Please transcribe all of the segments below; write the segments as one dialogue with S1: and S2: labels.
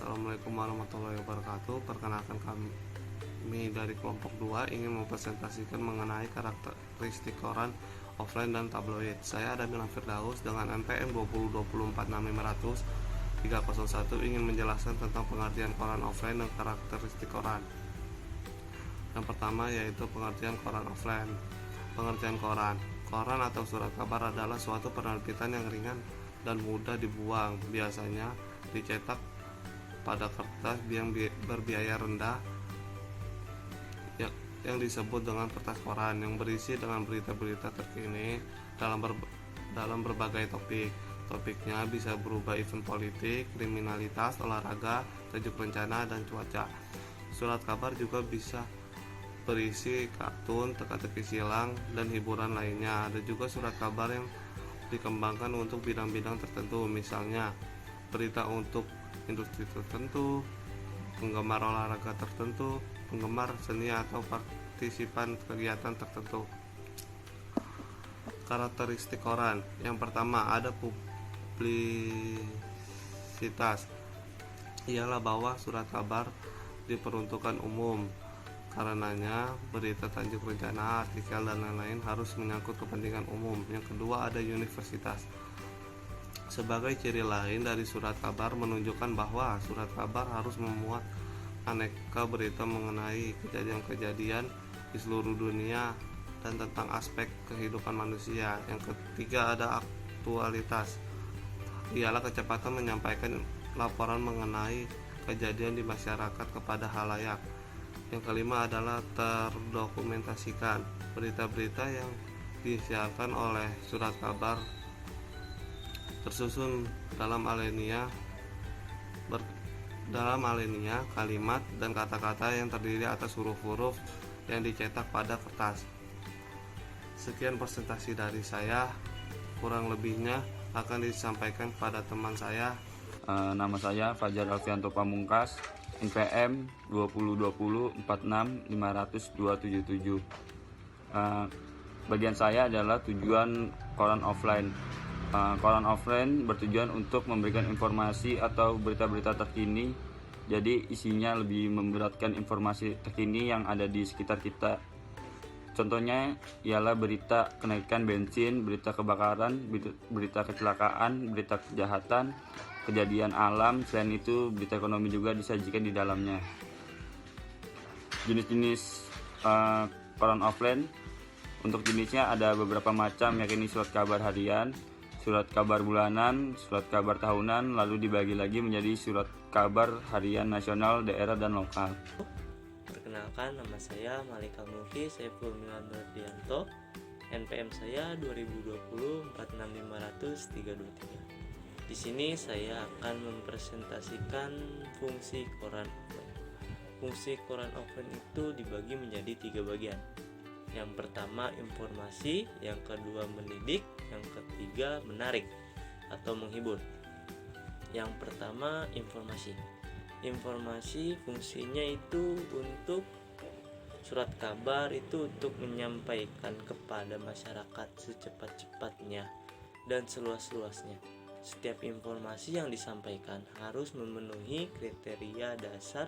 S1: Assalamualaikum warahmatullahi wabarakatuh. Perkenalkan, kami dari kelompok 2 ingin mempresentasikan mengenai karakteristik koran offline dan tabloid. Saya Adabilan Firdaus dengan NPM 202465301 ingin menjelaskan tentang pengertian koran offline dan karakteristik koran. Yang pertama yaitu pengertian koran offline. Pengertian koran atau surat kabar adalah suatu penerbitan yang ringan dan mudah dibuang, biasanya dicetak pada kertas yang berbiaya rendah yang disebut dengan kertas koran, yang berisi dengan berita-berita terkini dalam berbagai topik. Topiknya bisa berubah event politik, kriminalitas, olahraga, tajuk rencana, dan cuaca. Surat kabar juga bisa berisi kartun, teka-teki silang, dan hiburan lainnya. Ada juga surat kabar yang dikembangkan untuk bidang-bidang tertentu, misalnya berita untuk industri tertentu, penggemar olahraga tertentu, penggemar seni, atau partisipan kegiatan tertentu. Karakteristik koran. Yang pertama, ada publisitas. Ialah bahwa surat kabar diperuntukkan umum. Karenanya, berita, tajuk rencana, artikel, dan lain-lain harus menyangkut kepentingan umum. Yang kedua, ada universitas. Sebagai ciri lain dari surat kabar menunjukkan bahwa surat kabar harus memuat aneka berita mengenai kejadian-kejadian di seluruh dunia dan tentang aspek kehidupan manusia. Yang ketiga, ada aktualitas. Ialah kecepatan menyampaikan laporan mengenai kejadian di masyarakat kepada halayak. Yang kelima adalah terdokumentasikan. Berita-berita yang disiarkan oleh surat kabar tersusun dalam alinea kalimat dan kata-kata yang terdiri atas huruf-huruf yang dicetak pada kertas. Sekian presentasi dari saya, kurang lebihnya akan disampaikan kepada teman saya.
S2: Nama saya Fajar Alfianto Pamungkas, NPM 20204656277. Bagian saya adalah tujuan koran offline. Koran offline bertujuan untuk memberikan informasi atau berita-berita terkini. Jadi isinya lebih memberatkan informasi terkini yang ada di sekitar kita. Contohnya ialah berita kenaikan bensin, berita kebakaran, berita kecelakaan, berita kejahatan, kejadian alam. Selain itu, berita ekonomi juga disajikan di dalamnya. Jenis-jenis koran offline, untuk jenisnya ada beberapa macam, yakni surat kabar harian, surat kabar bulanan, surat kabar tahunan, lalu dibagi lagi menjadi surat kabar harian nasional, daerah, dan lokal.
S3: Perkenalkan, nama saya Malika Mulki Saiful Milan Berdianto. NPM saya 2020-46500-323. Di sini saya akan mempresentasikan fungsi koran offline. Fungsi koran offline itu dibagi menjadi 3 bagian. Yang pertama informasi, yang kedua mendidik, yang ketiga menarik atau menghibur. Yang pertama informasi. Informasi fungsinya itu untuk surat kabar itu untuk menyampaikan kepada masyarakat secepat-cepatnya dan seluas-luasnya. Setiap informasi yang disampaikan harus memenuhi kriteria dasar,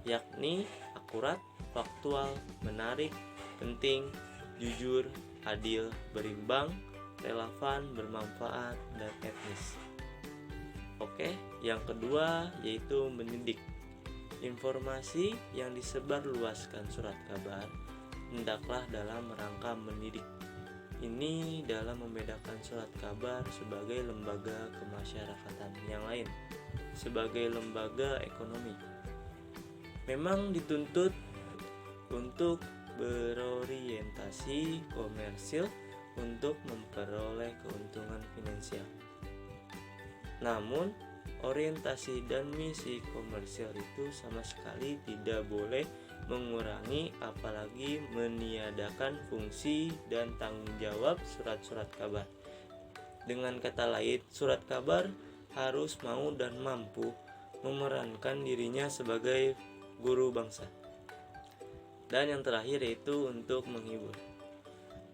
S3: yakni akurat, faktual, menarik, penting, jujur, adil, berimbang, relevan, bermanfaat, dan etnis. Oke, yang kedua yaitu mendidik. Informasi yang disebarluaskan surat kabar hendaklah dalam rangka mendidik. Ini dalam membedakan surat kabar sebagai lembaga kemasyarakatan yang lain, sebagai lembaga ekonomi. Memang dituntut untuk berorientasi komersil untuk memperoleh keuntungan finansial. Namun, orientasi dan misi komersial itu sama sekali tidak boleh mengurangi apalagi meniadakan fungsi dan tanggung jawab surat-surat kabar. Dengan kata lain, surat kabar harus mau dan mampu memerankan dirinya sebagai guru bangsa. Dan yang terakhir yaitu untuk menghibur.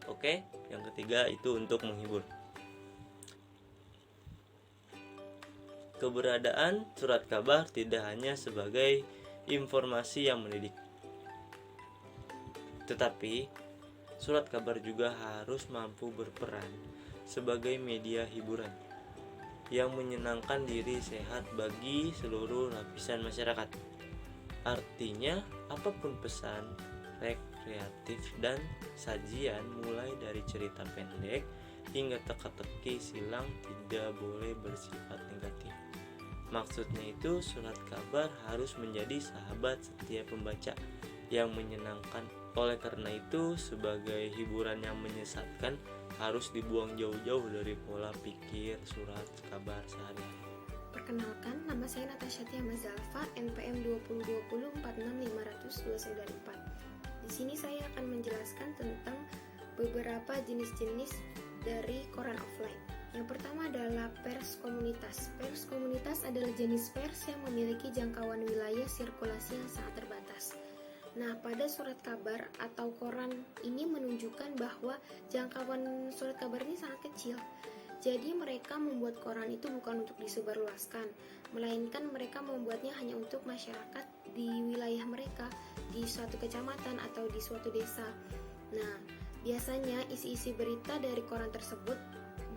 S3: Oke, yang ketiga itu untuk menghibur. keberadaan surat kabar tidak hanya sebagai informasi yang mendidik, tetapi surat kabar juga harus mampu berperan sebagai media hiburan yang menyenangkan diri sehat bagi seluruh lapisan masyarakat. Artinya, apapun pesan, rekreatif, dan sajian mulai dari cerita pendek hingga teka-teki silang tidak boleh bersifat negatif. Maksudnya itu, surat kabar harus menjadi sahabat setiap pembaca yang menyenangkan. Oleh karena itu, sebagai hiburan yang menyesatkan harus dibuang jauh-jauh dari pola pikir surat kabar sehari-hari.
S4: Perkenalkan, nama saya Natasha Tia Mazalfa, NPM 2020465000294. Di sini saya akan menjelaskan tentang beberapa jenis-jenis dari koran offline. Yang pertama adalah pers komunitas. Pers komunitas adalah jenis pers yang memiliki jangkauan wilayah sirkulasi yang sangat terbatas. Nah, pada surat kabar atau koran ini menunjukkan bahwa jangkauan surat kabar ini sangat kecil. Jadi mereka membuat koran itu bukan untuk disebarluaskan, melainkan mereka membuatnya hanya untuk masyarakat di wilayah mereka, di suatu kecamatan atau di suatu desa. Nah, biasanya isi-isi berita dari koran tersebut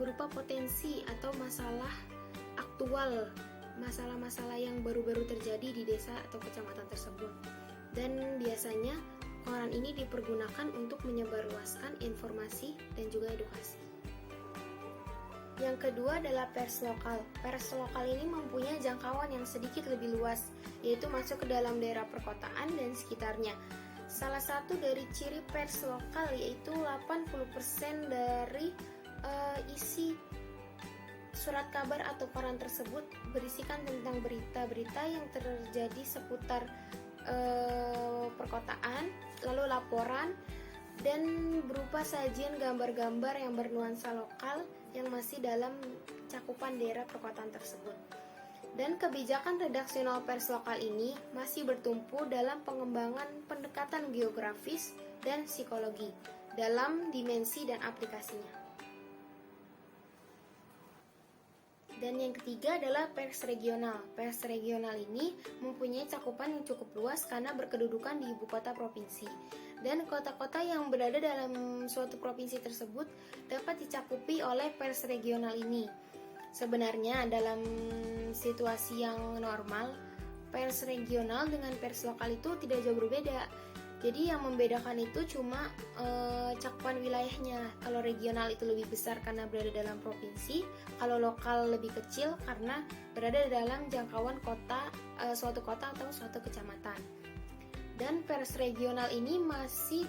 S4: berupa potensi atau masalah aktual, masalah-masalah yang baru-baru terjadi di desa atau kecamatan tersebut. Dan biasanya koran ini dipergunakan untuk menyebarluaskan informasi dan juga edukasi. Yang kedua adalah pers lokal. Pers lokal ini mempunyai jangkauan yang sedikit lebih luas, yaitu masuk ke dalam daerah perkotaan dan sekitarnya. Salah satu dari ciri pers lokal yaitu 80% dari isi surat kabar atau koran tersebut berisikan tentang berita-berita yang terjadi seputar perkotaan, lalu laporan, dan berupa sajian gambar-gambar yang bernuansa lokal yang masih dalam cakupan daerah perkotaan tersebut. Dan kebijakan redaksional pers lokal ini masih bertumpu dalam pengembangan pendekatan geografis dan psikologi dalam dimensi dan aplikasinya. Dan yang ketiga adalah pers regional. Pers regional ini mempunyai cakupan yang cukup luas karena berkedudukan di ibu kota provinsi. Dan kota-kota yang berada dalam suatu provinsi tersebut dapat dicakupi oleh pers regional ini. Sebenarnya dalam situasi yang normal, pers regional dengan pers lokal itu tidak jauh berbeda. Jadi yang membedakan itu cuma cakupan wilayahnya. Kalau regional itu lebih besar karena berada dalam provinsi, kalau lokal lebih kecil karena berada dalam jangkauan kota, suatu kota atau suatu kecamatan. Dan pers regional ini masih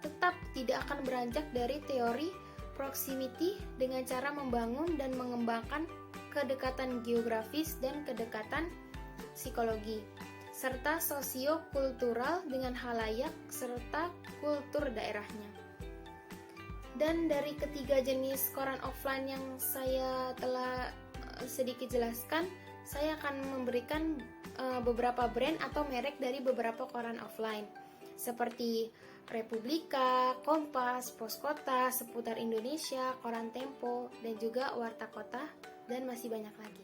S4: tetap tidak akan beranjak dari teori proximity dengan cara membangun dan mengembangkan kedekatan geografis dan kedekatan psikologi, serta sosio-kultural dengan halayak serta kultur daerahnya. Dan dari ketiga jenis koran offline yang saya telah sedikit jelaskan, saya akan memberikan beberapa brand atau merek dari beberapa koran offline seperti Republika, Kompas, Pos Kota, Seputar Indonesia, Koran Tempo, dan juga Warta Kota, dan masih banyak lagi.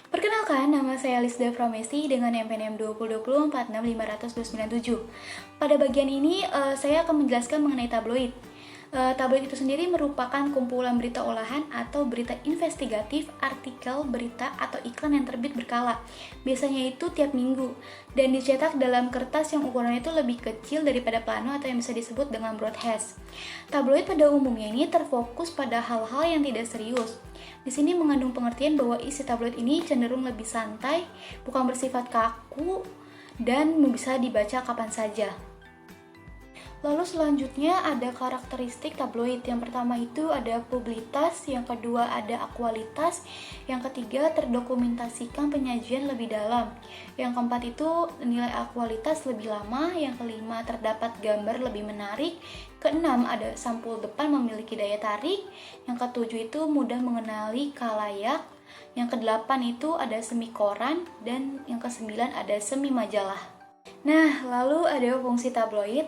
S5: Perkenalkan, nama saya Lisda Promesi dengan NPM 20204650097. Pada bagian ini, saya akan menjelaskan mengenai tabloid. Tabloid itu sendiri merupakan kumpulan berita olahan atau berita investigatif, artikel, berita, atau iklan yang terbit berkala. Biasanya itu tiap minggu, dan dicetak dalam kertas yang ukurannya itu lebih kecil daripada plano atau yang bisa disebut dengan broadcast. Tabloid pada umumnya ini terfokus pada hal-hal yang tidak serius. Di sini mengandung pengertian bahwa isi tabloid ini cenderung lebih santai, bukan bersifat kaku, dan bisa dibaca kapan saja. Lalu selanjutnya ada karakteristik tabloid. Yang pertama itu ada publitas, yang kedua ada akualitas, yang ketiga terdokumentasikan penyajian lebih dalam, yang keempat itu nilai akualitas lebih lama, yang kelima terdapat gambar lebih menarik, keenam ada sampul depan memiliki daya tarik, yang ketujuh itu mudah mengenali khalayak, yang kedelapan itu ada semi koran, dan yang kesembilan ada semi majalah. Nah, lalu ada fungsi tabloid.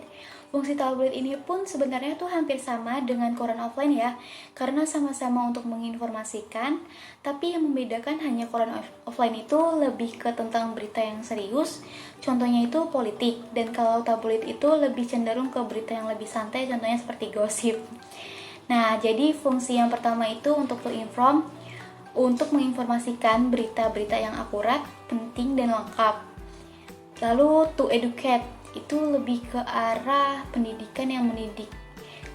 S5: Fungsi tabloid ini pun sebenarnya tuh hampir sama dengan koran offline ya, karena sama-sama untuk menginformasikan, tapi yang membedakan hanya koran offline itu lebih ke tentang berita yang serius, contohnya itu politik, dan kalau tabloid itu lebih cenderung ke berita yang lebih santai, contohnya seperti gosip. Nah, jadi fungsi yang pertama itu untuk to inform, untuk menginformasikan berita-berita yang akurat, penting, dan lengkap. Lalu to educate, itu lebih ke arah pendidikan yang mendidik.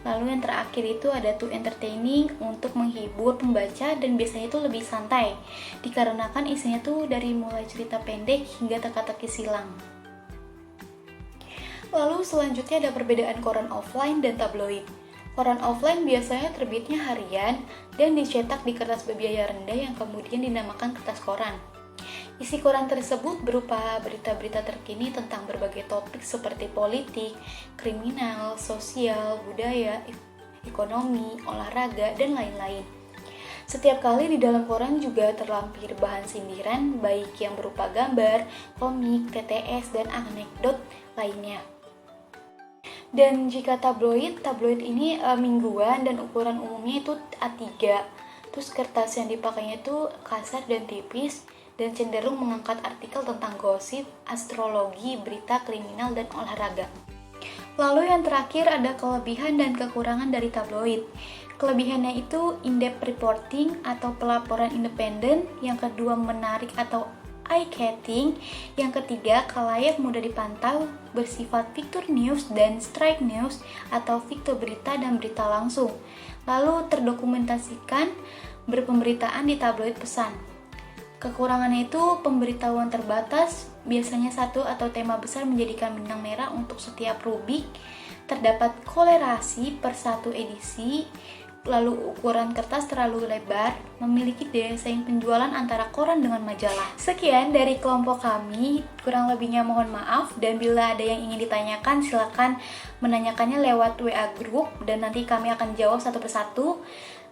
S5: Lalu yang terakhir itu ada to entertaining, untuk menghibur pembaca dan biasanya itu lebih santai dikarenakan isinya tuh dari mulai cerita pendek hingga teka-teki silang. Lalu selanjutnya ada perbedaan koran offline dan tabloid. Koran offline biasanya terbitnya harian dan dicetak di kertas berbiaya rendah yang kemudian dinamakan kertas koran. Isi koran tersebut berupa berita-berita terkini tentang berbagai topik seperti politik, kriminal, sosial, budaya, ekonomi, olahraga, dan lain-lain. Setiap kali di dalam koran juga terlampir bahan sindiran, baik yang berupa gambar, komik, TTS, dan anekdot lainnya. Dan jika tabloid ini mingguan dan ukuran umumnya itu A3. Terus kertas yang dipakainya itu kasar dan tipis, dan cenderung mengangkat artikel tentang gosip, astrologi, berita kriminal, dan olahraga. Lalu yang terakhir ada kelebihan dan kekurangan dari tabloid. Kelebihannya itu in-depth reporting atau pelaporan independen, yang kedua menarik atau eye-catching, yang ketiga khalayak mudah dipantau, bersifat fitur news dan strike news atau fitur berita dan berita langsung. Lalu terdokumentasikan berpemberitaan di tabloid pesan. Kekurangannya itu pemberitahuan terbatas, biasanya satu atau tema besar menjadikan benang merah untuk setiap rubrik, terdapat kolerasi per satu edisi, lalu ukuran kertas terlalu lebar, memiliki daya saing penjualan antara koran dengan majalah. Sekian dari kelompok kami, kurang lebihnya mohon maaf, dan bila ada yang ingin ditanyakan silakan menanyakannya lewat WA group dan nanti kami akan jawab satu persatu.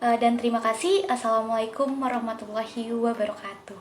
S5: Dan terima kasih. Assalamualaikum warahmatullahi wabarakatuh.